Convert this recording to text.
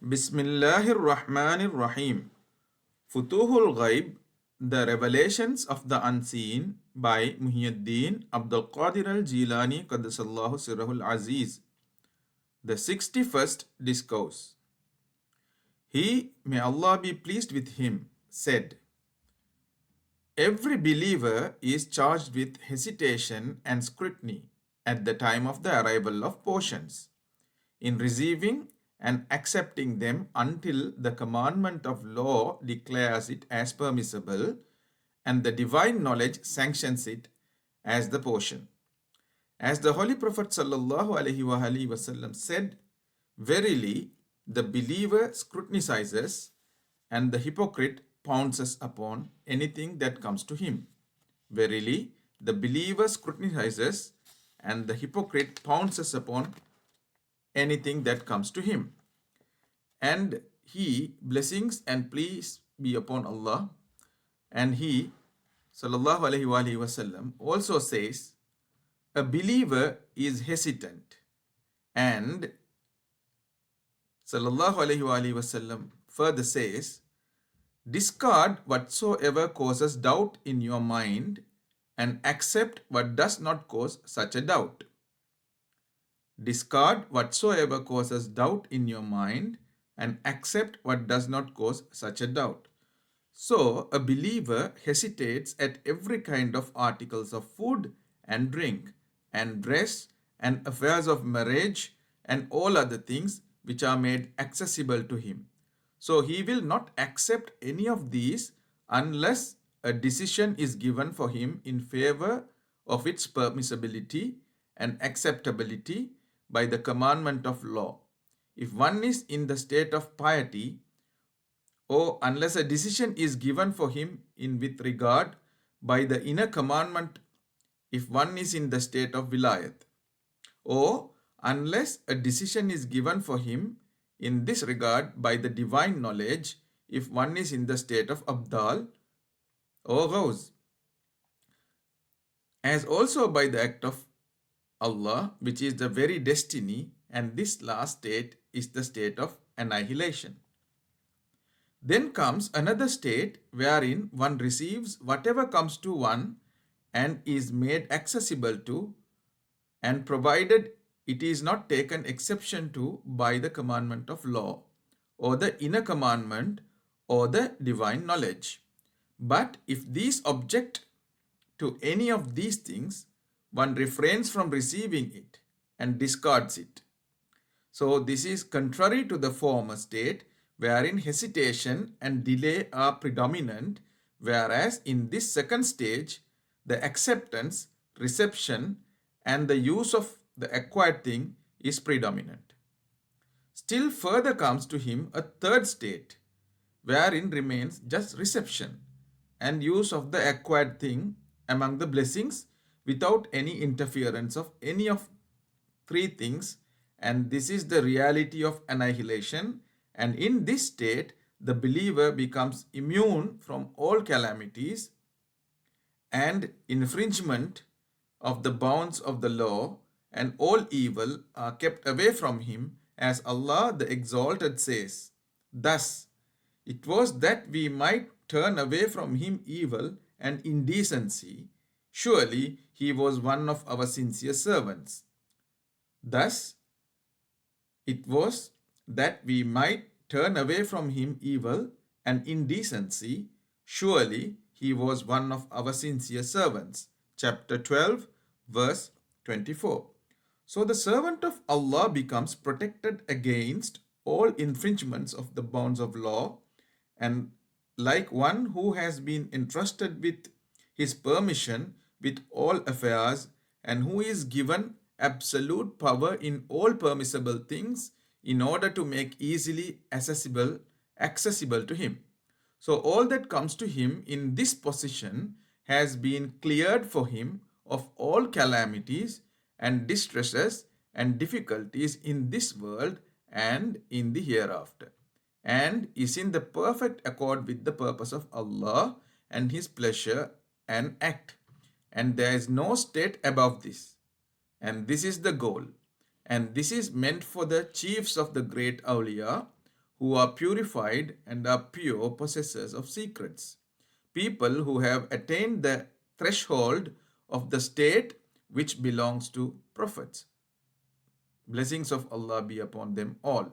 Bismillahir Rahmanir Rahim. Futuh Al Ghaib, The Revelations of the Unseen by Muhiyeddeen Qadir Al Gilani Qaddasallahu Sirrahul Azeez. The 61st discourse. He, may Allah be pleased with him, said, every believer is charged with hesitation and scrutiny at the time of the arrival of portions, in receiving and accepting them until the commandment of law declares it as permissible and the divine knowledge sanctions it as the portion. As the Holy Prophet ﷺ said, verily the believer scrutinizes and the hypocrite pounces upon anything that comes to him. Verily the believer scrutinizes and the hypocrite pounces upon anything that comes to him. And he, blessings and peace be upon Allah, and he, sallallahu alaihi wasallam, also says, a believer is hesitant, and sallallahu alaihi wasallam further says, discard whatsoever causes doubt in your mind and accept what does not cause such a doubt. Discard whatsoever causes doubt in your mind and accept what does not cause such a doubt. So, a believer hesitates at every kind of articles of food and drink and dress and affairs of marriage and all other things which are made accessible to him. So, he will not accept any of these unless a decision is given for him in favor of its permissibility and acceptability by the commandment of law. If one is in the state of piety, or unless a decision is given for him in with regard by the inner commandment, if one is in the state of vilayat, or unless a decision is given for him in this regard by the divine knowledge, if one is in the state of abdal or ghauz, as also by the act of Allah, which is the very destiny, and this last state is the state of annihilation. Then comes another state wherein one receives whatever comes to one and is made accessible to, and provided it is not taken exception to by the commandment of law, or the inner commandment, or the divine knowledge. But if these object to any of these things, one refrains from receiving it and discards it. So this is contrary to the former state, wherein hesitation and delay are predominant, whereas in this second stage, the acceptance, reception, and the use of the acquired thing is predominant. Still further comes to him a third state, wherein remains just reception and use of the acquired thing among the blessings without any interference of any of three things, and this is the reality of annihilation. And in this state, the believer becomes immune from all calamities and infringement of the bounds of the law, and all evil are kept away from him, as Allah the Exalted says, thus, it was that we might turn away from him evil and indecency. Surely he was one of our sincere servants. Thus, it was that we might turn away from him evil and indecency. Surely he was one of our sincere servants. Chapter 12, verse 24. So the servant of Allah becomes protected against all infringements of the bounds of law, and like one who has been entrusted with his permission with all affairs, and who is given absolute power in all permissible things in order to make easily accessible to him. So all that comes to him in this position has been cleared for him of all calamities and distresses and difficulties in this world and in the hereafter, and is in the perfect accord with the purpose of Allah and his pleasure and act. And there is no state above this. And this is the goal. And this is meant for the chiefs of the great awliya, who are purified and are pure possessors of secrets. People who have attained the threshold of the state which belongs to prophets. Blessings of Allah be upon them all.